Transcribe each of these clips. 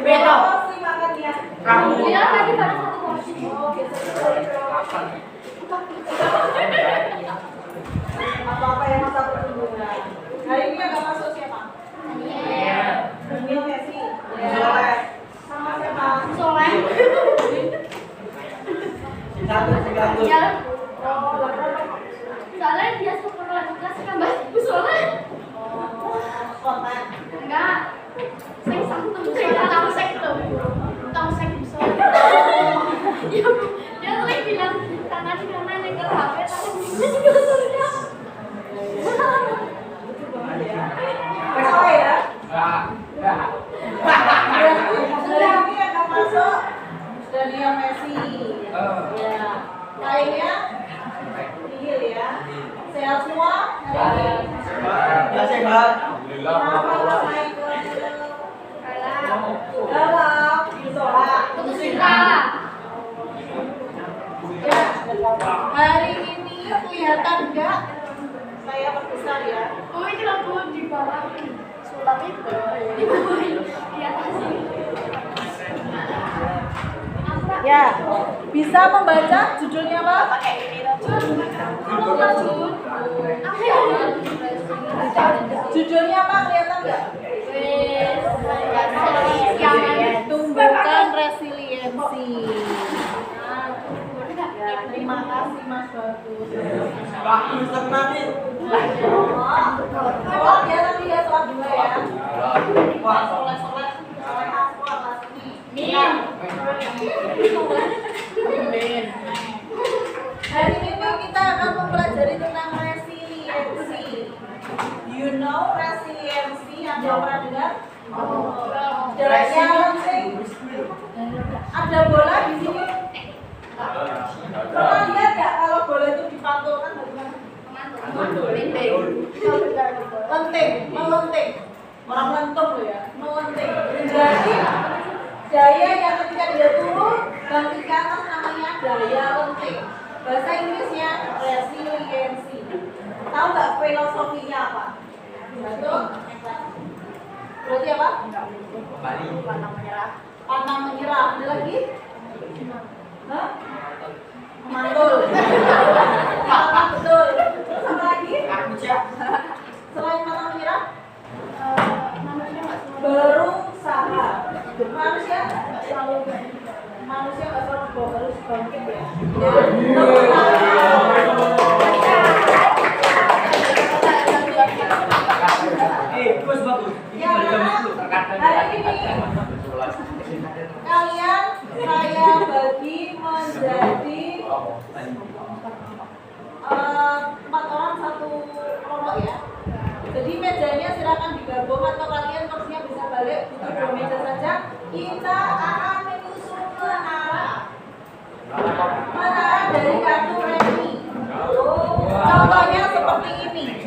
Beto. Porsi makannya. Kamu. Iya, tadi pada satu porsi. Oh, biasanya apa-apa yang masa pertumbuhan. Hari ini agak masuk siapa? Daniel Messi. Soleh. Sama siapa? Soleh. Satu. Ya. Oh, laporan. Soalnya dia super tugas kan Mbak Soleh. Oh, konten. Enggak. Saya satu tahu sektor. Tahu sektor Soleh. Dia lagi bilang tangan kanan yang ke HP, tangan kirinya juga Soleh. Soleh ya? Enggak. Sudah ini agak masuk. Daniel Messi. Ya. Lainnya nihil ya. Sehat semua? Ya sehat. Kenapa nggak main ke dalam musola? Putus cinta. Ya. Hari ini kelihatan nggak saya perbesar ya? Oh, ini lampu di bawah sulap itu. Di bawah di atas ini. Ya. Bisa membaca judulnya apa? Pakai ini kalau nggak Jun, apa ya? Judulnya apa? Kelihatan nggak? Tumbuhkan resiliensi. Ya, terima kasih Mas Bagus. Bagus tenang nih. Oh, dia nanti ya sholat dulu ya. Wah, sholat kelas ini. Hari ini kita akan mempelajari tentang resiliensi. You know resiliensi? Ada yang pernah dengar? Jelasnya langsung. Ada bola di sini. Pernah lihat nggak kalau bola itu dipantulkan bagaimana? Lenting, melenting. Orang lentung loh ya, melenting. Jadi daya yang ketika dia turun bangkit ke atas namanya daya lenting. Bahasa Inggrisnya resiliensi. Tahu nggak filosofinya apa? Betul? Berarti apa? Pantang menyerah. Ada lagi? Hah? Mantul. Betul. Terus apa lagi? Selain pantang menyerah? Berusaha. Manusia nggak selalu harus bangkit ya. Bagus bagus. Ya, hari ini kalian saya bagi menjadi 4 orang satu kelompok ya. Jadi mejanya silakan digabung atau kalian porsinya bisa balik butuh 2 meja saja. Kita akan menyusun menara dari kartu remi. Contohnya seperti ini.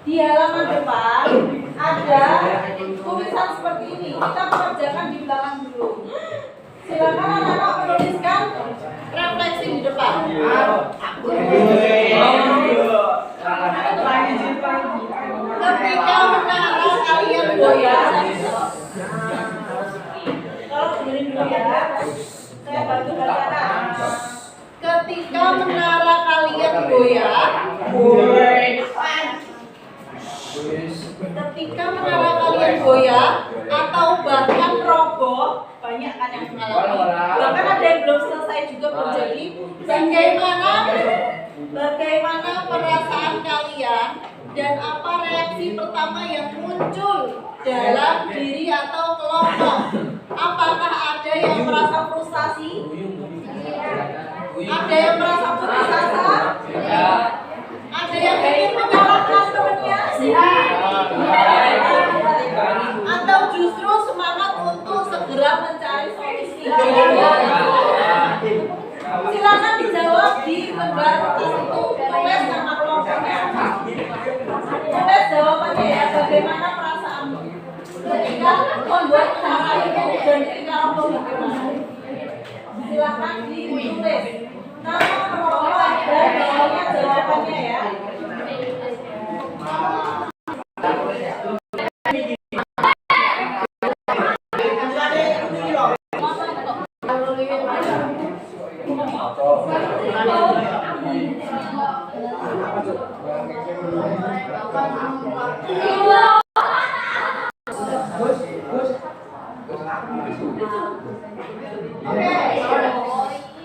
di halaman depan ada tulisan seperti ini. Kita pekerjakan di belakang dulu. Silakan anak-anak menuliskan refleksi di depan. Ketika menara kalian goyah, kalau dengerin dulu ya, saya bantu bacakan. Ketika menara kalian goyah, ketika menara kalian goyah atau bahkan roboh, banyak kan yang mengalami. Bahkan ada yang belum selesai juga belum jadi. Bagaimana perasaan kalian dan apa reaksi pertama yang muncul dalam diri atau kelompok? Apakah ada yang merasa frustasi? Ada yang merasa putus asa? Ada yang ingin menyalahkan temannya? Atau justru semangat untuk segera mencari solusi? Silakan dijawab di lembar kertas itu. Tulis nama kelompoknya. Tulis jawabannya ya. Bagaimana perasaanmu ketika membuat cara itu dan ketika roboh bagaimana? Silakan ditulis nama kelompok dan bawahnya jawabannya ya.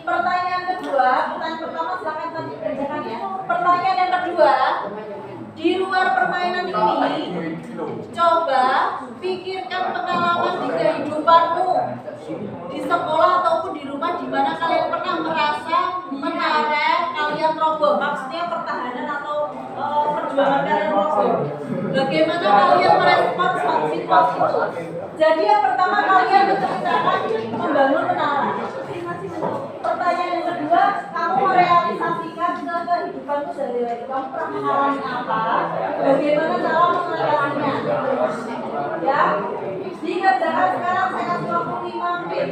Pertanyaan kedua, pertanyaan pertama silakan tadi kerjakan ya. Pertanyaan yang kedua, di luar permainan ini, coba pikirkan pengalaman di kehidupanmu di sekolah ataupun di rumah di mana kalian pernah merasa menara kalian roboh, maksudnya pertahanan atau perjuangan kalian roboh. Bagaimana kalian merespon situasi itu? Jadi yang pertama kalian menceritakan membangun menara. Pertanyaan yang kedua, kamu merealisasikan ke kehidupanmu sehari-hari. Kamu pernah mengalami apa? Bagaimana cara mengatasinya? Ya, dikerjakan sekarang. Saya kasih waktu 5 menit.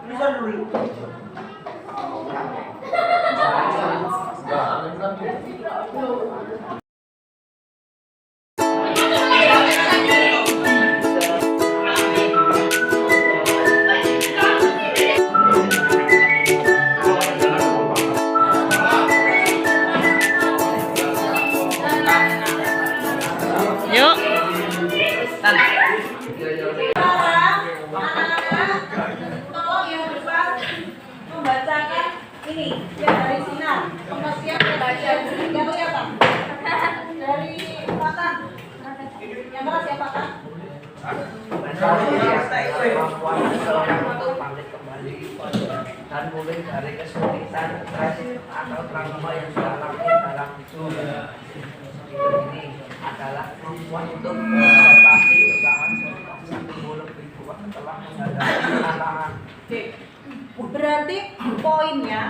Bisa dulu. Yuk. Anak-anak, tolong yang depan membacakan ini yang dari sinar. Pengertian dari yang kelihatan. Dari Fatan. Yang mana siapa kan? Dan mulai dari kesulitan, stres atau trauma yang dialami dalam hidup ini adalah kemampuan untuk mengatasi kesalahan satu lebih kuat setelah menghadapi tantangan. Oke. Berarti poinnya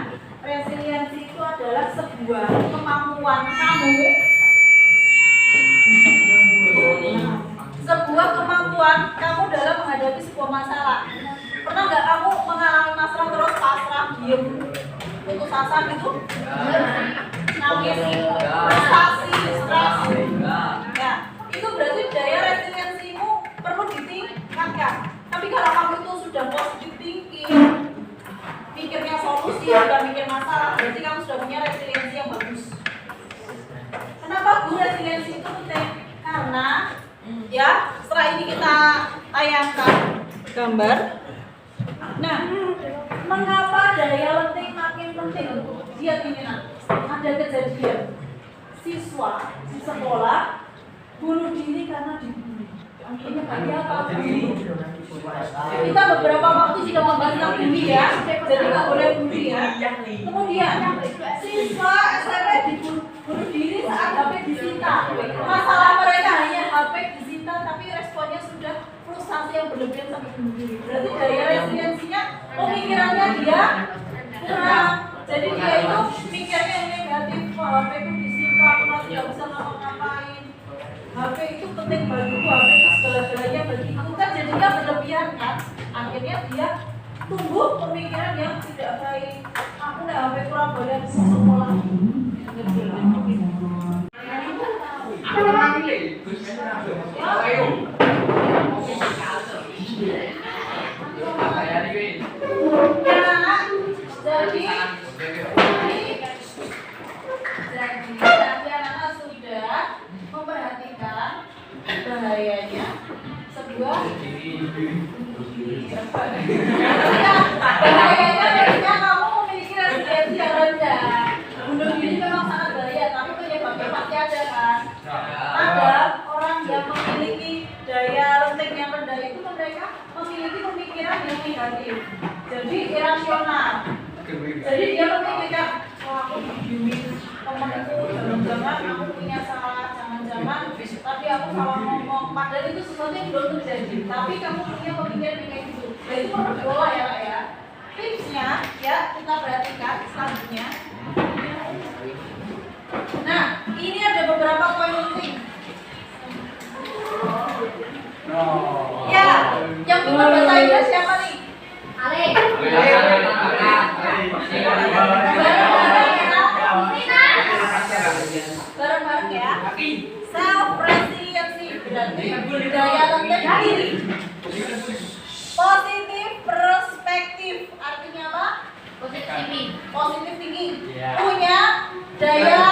resiliensi itu adalah sebuah kemampuan kamu, sebuah kemampuan kamu dalam menghadapi sebuah masalah. Pernah nggak kamu mengalami masalah terus pasrah, diem, putus asa gitu? Nangis, frustasi, stres. Ya, itu berarti daya resiliensimu perlu ditingkatkan. Tapi kalau kamu itu sudah positive thinking, mikirnya solusi, bukan mikir masalah, berarti kamu sudah punya resiliensi yang bagus. Kenapa Bu resiliensi itu penting? Karena ya setelah ini kita tayangkan gambar. Nah, mengapa daya lenting makin penting? Lihat ini nanti. Ada kejadian siswa di sekolah bunuh diri karena dibully. Akhirnya dia apa? Bully. Kita beberapa waktu sudah membahas tentang bully ya, jadi nggak boleh bully ya. Kemudian siswa SMP bunuh diri saat HP disita. Masalah mereka hanya HP disita, tapi responnya sudah frustasi yang berlebihan sampai bunuh diri. Berarti daya resiliensinya, pemikirannya dia kurang. Jadi dia itu mikirnya yang negatif. kok HP ku disita, aku masih nggak bisa ngapa-ngapain. HP itu penting bagiku, HP itu segala-galanya bagiku kan jadinya berlebihan kan. Akhirnya dia tumbuh pemikiran yang tidak baik. Aku nih HP kurang boleh bisa sekolah. Jadi anak-anak sudah memperhatikan bahayanya sebuah bahayanya ketika kamu memiliki residensi yang rendah. Bunuh diri memang sangat bahaya, tapi penyebabnya pasti ada kan. Ada orang yang memiliki daya lenting yang rendah itu mereka memiliki pemikiran yang negatif, jadi irasional. Jadi dia memikirkan, aku begini, temanku jangan-jangan aku punya salah, jangan-jangan tapi aku salah ngomong, padahal itu sesuatu yang belum terjadi, tapi kamu punya pemikiran yang kayak gitu. Nah itu berdoa ya Kak ya. Tipsnya ya kita perhatikan selanjutnya. Nah ini ada beberapa poin penting. Ya, yang bisa bahasa Inggris siapa nih? Ale. Bareng-bareng ya. Self resiliency berarti daya lenting diri. Positive perspektif artinya apa? Positive thinking. Punya daya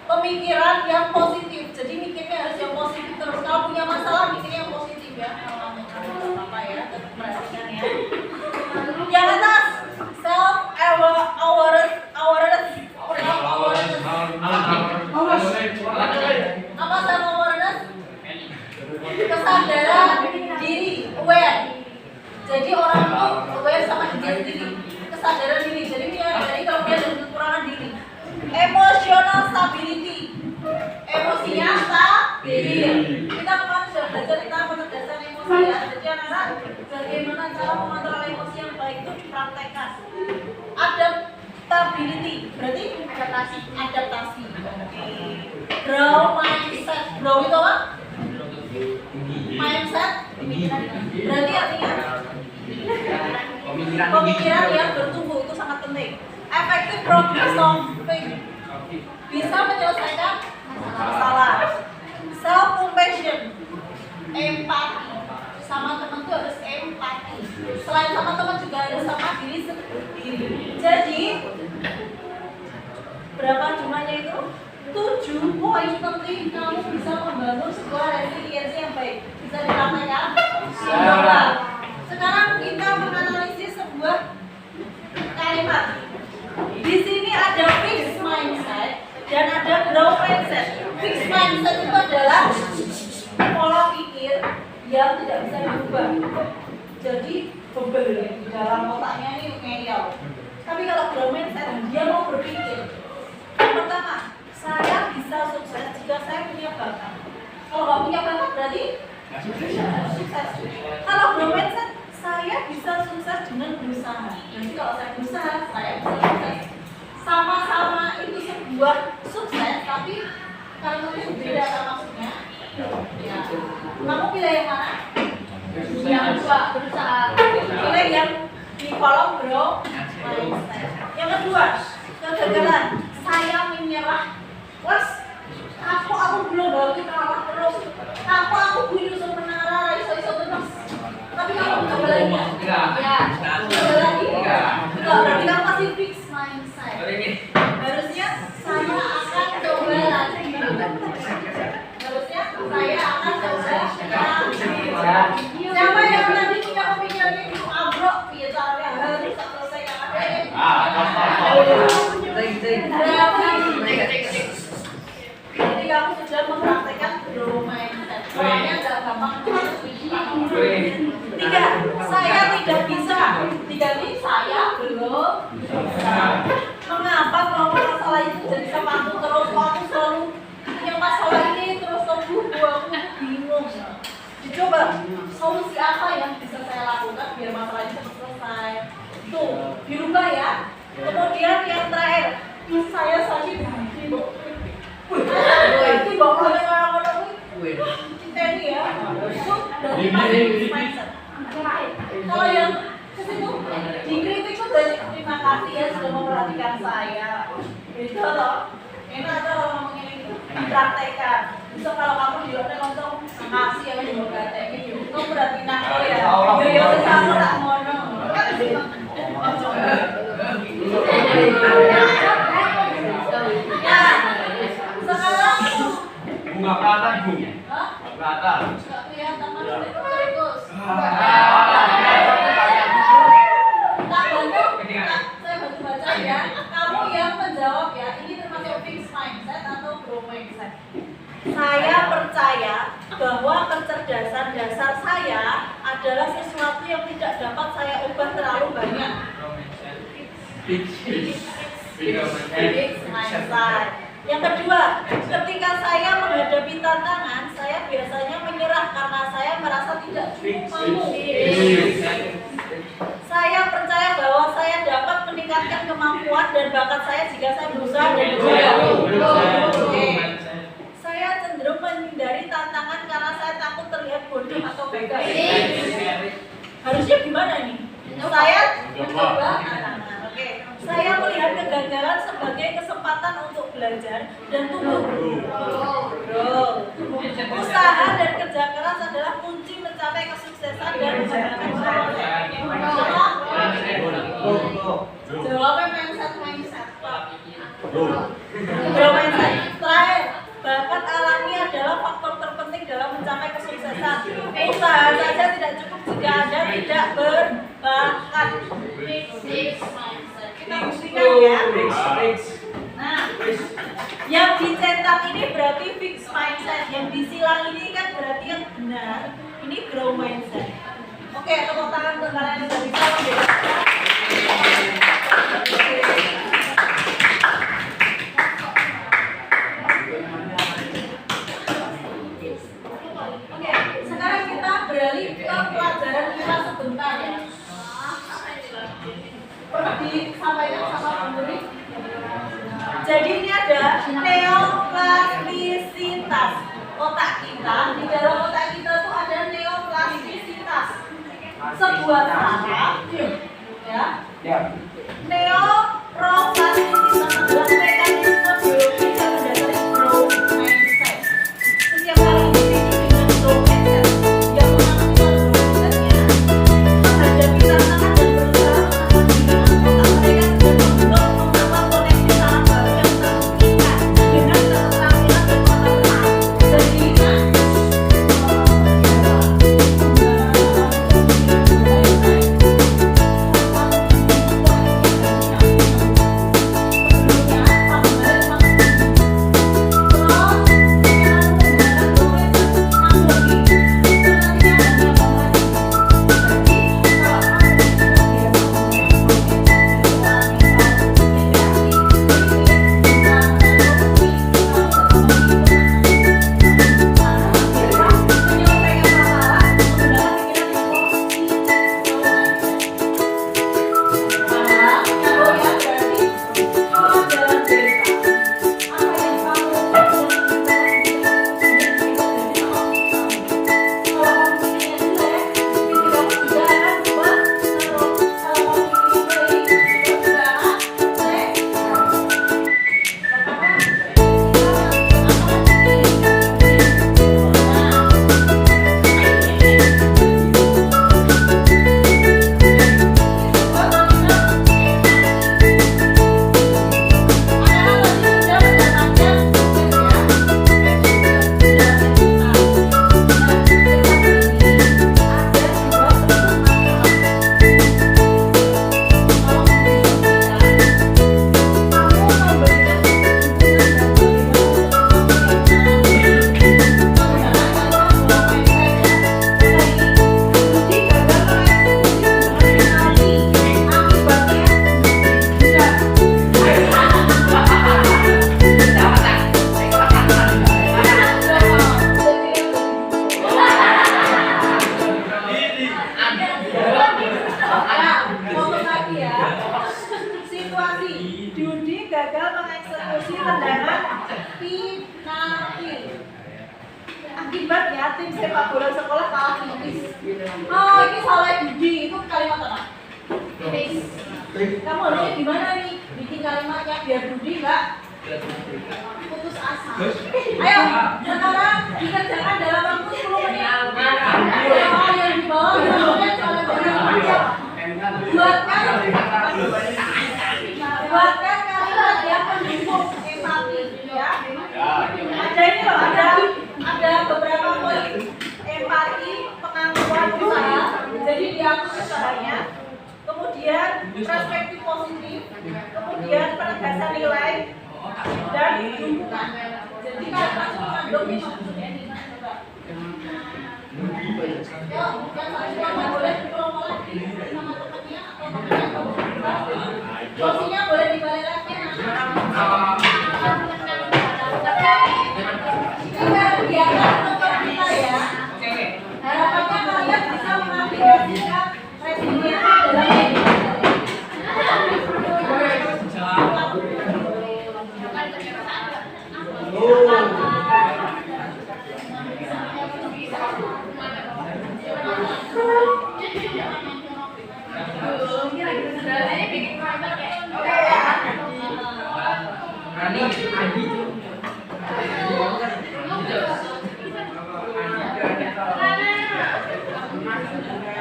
pemikiran yang positif. Jadi mikirnya harus yang positif terus. Kalau punya masalah mikirnya yang positif ya. Kalau apa ya, tetap perhatikan ya. Yang atas self awareness. Apa self awareness? Kesadaran diri, aware. Jadi orang itu aware sama diri sendiri. Kesadaran diri. Jadi menyadari kalau dia ada kekurangan diri. Emotional stability. Emosinya stabil. Kita kemarin sudah belajar tentang pencerdasan emosi ya. Jadi anak-anak bagaimana cara mengontrol emosi yang baik itu dipraktekkan. Adaptability berarti adaptasi. Grow mindset. Grow itu apa? Mindset. Berarti artinya pemikiran yang bertumbuh itu sangat penting. Effective problem solving. Bisa menyelesaikan masalah. Self compassion. Empati. Sama teman tuh harus empati. Selain sama teman juga harus sama diri sendiri. Jadi berapa jumlahnya itu? 7 poin penting kamu bisa membangun sebuah resiliensi yang baik. Bisa dipraktekkan? Bisa. Sekarang kita menganalisis sebuah kalimat. Di sini ada fixed mindset dan ada growth mindset. Fixed mindset itu adalah pola pikir yang tidak bisa diubah. Jadi bebel di dalam otaknya ini ngeyel. Tapi kalau growth mindset dia mau berpikir. Yang pertama, saya bisa sukses jika saya punya bakat. Kalau nggak punya bakat berarti sukses. Kalau growth mindset saya bisa sukses dengan berusaha. Jadi kalau saya berusaha, saya bisa sukses. Sama-sama itu sebuah sukses, tapi kalau itu beda kan maksudnya. Ya. Kamu pilih yang mana? Yang kedua, berusaha. Pilih yang di kolom growth mindset. Yang kedua, kegagalan. Saya menyerah. Wes, aku belum balik kalah terus. Aku bunuh semenara, iso-iso terus. Tapi kalau coba lagi ya, coba lagi enggak berarti kamu masih fix mindset. Harusnya saya akan coba lagi. Harusnya saya akan coba lagi. Siapa yang nanti punya pemikiran itu abrok, ya caranya harus selesaikan. Jadi kamu sudah mempraktekkan growth mindset. Soalnya nggak gampang. 3. Saya tidak bisa. 3 ini saya belum bisa. Mengapa kalau masalah itu jadi sama aku terus? Aku selalu punya masalah ini terus aku bingung. Dicoba solusi apa yang bisa saya lakukan biar masalah itu selesai. Tuh dirubah ya. Kemudian yang terakhir, saya sakit hati. masih fixed mindset. Kalau yang ke situ dikritik tuh dari terima kasih ya sudah memperhatikan saya. Gitu loh. Enak aja kalau ngomong ini dipraktekkan. Bisa kalau kamu di luar langsung makasih ya udah memperhatikan gitu. Kamu berarti aku ya. Ya sama tak ngono. Ya. Sekarang Bunga pelatan, Bu. hah? Pelatan. Enggak kelihatan mas terus. Saya bantu baca ya. Kamu yang menjawab ya. Ini termasuk fixed mindset atau growth mindset. Saya percaya bahwa kecerdasan dasar saya adalah sesuatu yang tidak dapat saya ubah terlalu banyak. Fixed mindset. Yang kedua, ketika saya menghadapi tantangan, saya biasanya menyerah karena saya merasa tidak cukup mampu. Saya percaya bahwa saya dapat meningkatkan kemampuan dan bakat saya jika saya berusaha dan bekerja. Saya cenderung menghindari tantangan karena saya takut terlihat bodoh atau gagal. Harusnya gimana nih? Saya mencoba tantangan. Saya melihat kegagalan sebagai kesempatan untuk belajar dan tumbuh. Usaha dan kerja keras adalah kunci mencapai kesuksesan dan mengembangkan usaha. Jawabnya mindset. Mindset. Terakhir, bakat alami adalah faktor terpenting dalam mencapai kesuksesan. Usaha saja tidak cukup jika Anda tidak berbakat. Kita buktikan ya. Nah, yang dicetak ini berarti fixed mindset, yang disilang ini kan berarti yang benar. Ini growth mindset. Oke, tepuk tangan untuk kalian yang bisa membedakan. Oke, sekarang kita beralih ke pelajaran kita sebentar ya. Pernah disampaikan sama pemberi. Jadi ini ada neoplastisitas otak kita. Di dalam otak kita tuh ada neoplastisitas. Sebuah saraf, ya. Neoplastisitas adalah mekanisme biologi yang mendasari growth mindset. Setiap kali kita dengan growth mindset, yang mengakibatkan growth mindsetnya menghadapi tantangan dan berusaha gagal mengeksekusi tendangan penalti. Akibatnya tim sepak bola sekolah kalah tipis. Oh, ini salah Didi, itu kalimat apa? Kamu harusnya gimana nih? Bikin kalimatnya biar Budi nggak putus asa. Ayo, sekarang dikerjakan dalam waktu 10 menit. Oh, yang di bawah semuanya salah kalimat. Buatkan kalimat yang mendukung empati, ya. Ada ini loh, ada beberapa poin empati, pengakuan usaha. Jadi diatur usahanya. Kemudian perspektif positif, kemudian penegasan nilai dan dukungan. Jadi kalau masuk mengandung ini maksudnya ini, coba. Ya, yang selanjutnya boleh dipromo lagi sama temannya atau temannya. Posisinya boleh dibalik lagi. Kita biarkan untuk kita ya. Harapannya kalian bisa mengaplikasikan resiliensi dalam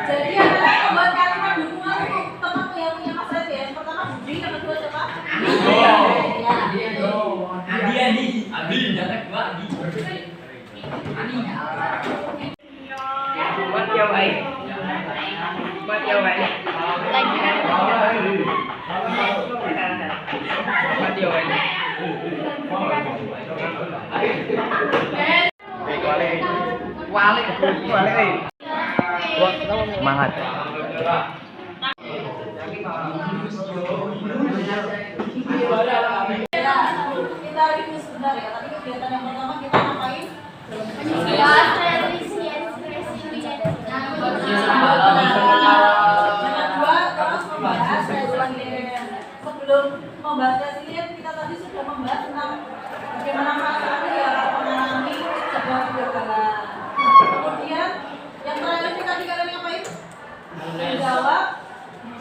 jadi anak membuat kalimat dukungan untuk teman yang punya masalah ya. Yang pertama Budi, yang kedua siapa? Adi, jangan gua Adi. Buat yang baik. Buat yang baik. Buat yang baik. Wale. Semangat. Ya, kita review sebentar ya. Tapi kegiatan yang pertama kita ngapain? Yang kedua terus membahas resilience. Sebelum membahas resilience kita tadi sudah membahas tentang bagaimana masyarakat ya mengalami sebuah kegagalan. Kemudian yang terakhir tadi kalian ngapain? Menjawab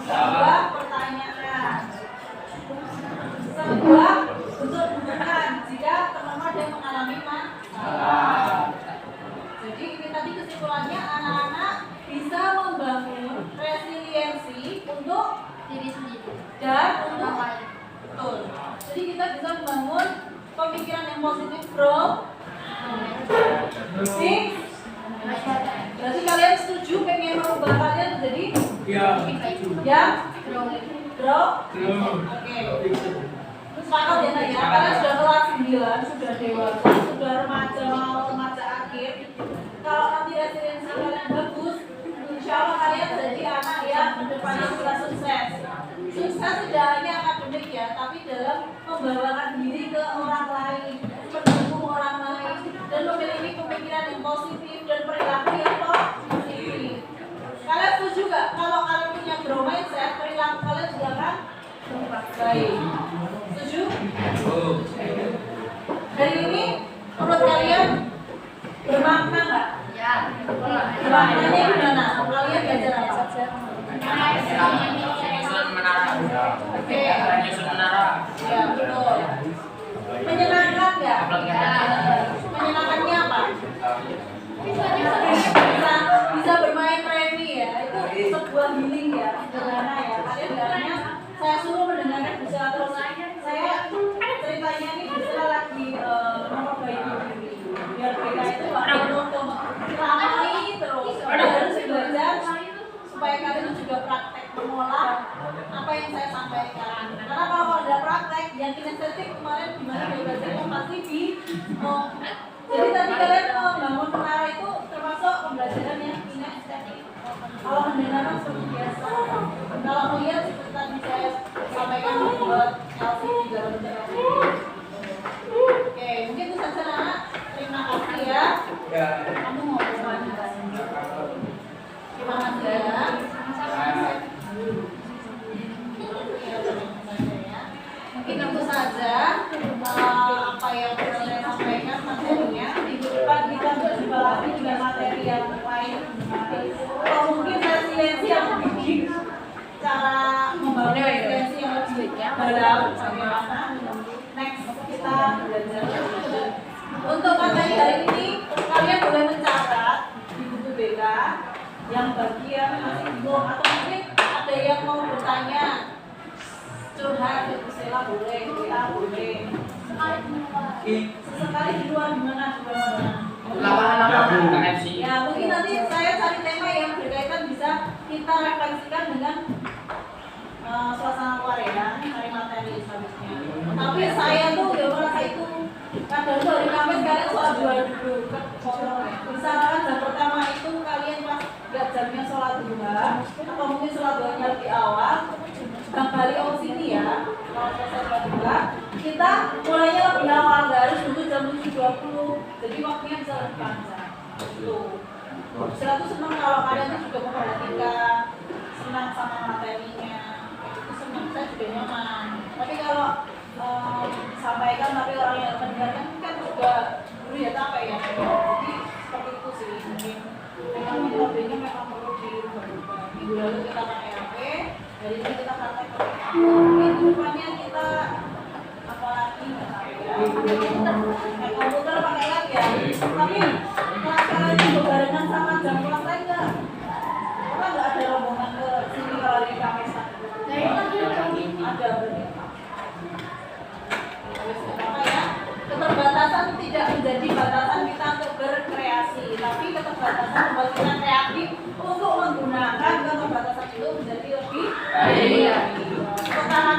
sebuah pertanyaan. Sebuah bentuk dukungan jika teman-teman yang mengalami masalah. Jadi ini tadi kesimpulannya anak-anak bisa membangun resiliensi untuk diri sendiri dan untuk betul. Jadi kita bisa membangun pemikiran yang positif, bro. Six. Berarti kalian setuju pengen merubah kalian menjadi yang bro? Oke. Sepakat ya Naya, kalian sudah kelas 9, sudah dewasa, sudah remaja, mau remaja akhir. Kalau nanti resiliensi kalian bagus, insya Allah kalian jadi anak yang kedepannya bisa sukses. Sukses tidak hanya akademik ya, tapi dalam membawakan diri ke orang lain, mendukung orang lain, dan memiliki pemikiran yang positif dan perilaku yang positif. Kalian setuju gak? Kalau kalian punya grow mindset, perilaku kalian juga akan baik. Setuju? Dari ini, menurut kalian bermakna nggak? ya Bermaknanya gimana? Kalian belajar apa? Penyusun menara. Oke. Penyusun menara. Ya, betul. Menyenangkan nggak? Menyenangkannya apa? Bisa bermain remi ya, itu sebuah healing ya, sederhana ya. Kalian bilangnya saya suruh mendengarkan bisa terus. Saya ceritanya ini bisa lagi memperbaiki diri. Biar kita itu nggak monoton, ramai terus. Kalian harus belajar supaya kalian juga praktek mengolah apa yang saya sampaikan. Karena kalau ada praktek yang kinestetik kemarin gimana belajarnya pasti di jadi tadi kalian membangun menara itu termasuk pembelajaran yang kinestetik. Kalau mendengarkan seperti biasa, kalau melihat seperti tadi saya sampaikan membuat LCD dalam bentuk. Oke, mungkin itu saja anak. Terima kasih ya. Kamu mau kemana? Terima kasih ya. Mungkin itu saja apa yang saya sampaikan materinya. Minggu depan ditambah lagi dengan materi yang lain, atau mungkin resiliensi yang lebih, cara membangun resiliensi yang lebih dalam bagaimana. Next kita belajar. Untuk materi hari ini kalian boleh mencatat di buku BK yang bagian masih bingung atau mungkin ada yang mau bertanya, curhat ke Priscilla boleh, WA boleh. Sesekali di luar gimana? Lapangan KFC. Ya mungkin nanti saya cari tema yang berkaitan bisa kita refleksikan dengan suasana Korea, cari materi sehabisnya. Tapi saya tuh ya merasa itu kadang tuh hari Kamis kalian sholat dua dulu. Misalkan jam pertama itu kalian pas lihat jamnya sholat duha, atau mungkin sholat duhanya lebih awal. Kembali ke sini ya, kalau selesai sholat duha, kita mulainya lebih awal, nggak harus nunggu jam 7.20. Jadi waktunya bisa lebih panjang. Tuh. Saya tuh senang kalau kalian tuh juga memperhatikan, senang sama materinya. Saya juga nyaman. Tapi kalau sampaikan tapi orang yang mendengarkan kan juga dulu ya capek ya. Jadi seperti itu sih mungkin. Memang metodenya memang perlu dirubah-rubah. Minggu lalu kita pakai HP, hari ini kita pakai HP. Mungkin depannya kita apalagi nggak tahu ya. Pakai komputer pakai lab ya. Tapi kelas kalian itu barengan sama jam kelas lain nggak? Karena nggak ada rombongan ke sini kalau di Kamis. Ada berarti. Ya, keterbatasan tidak menjadi batasan kita untuk berkreasi, tapi keterbatasan membuat kita kreatif untuk menggunakan keterbatasan itu menjadi lebih baik. Pertama,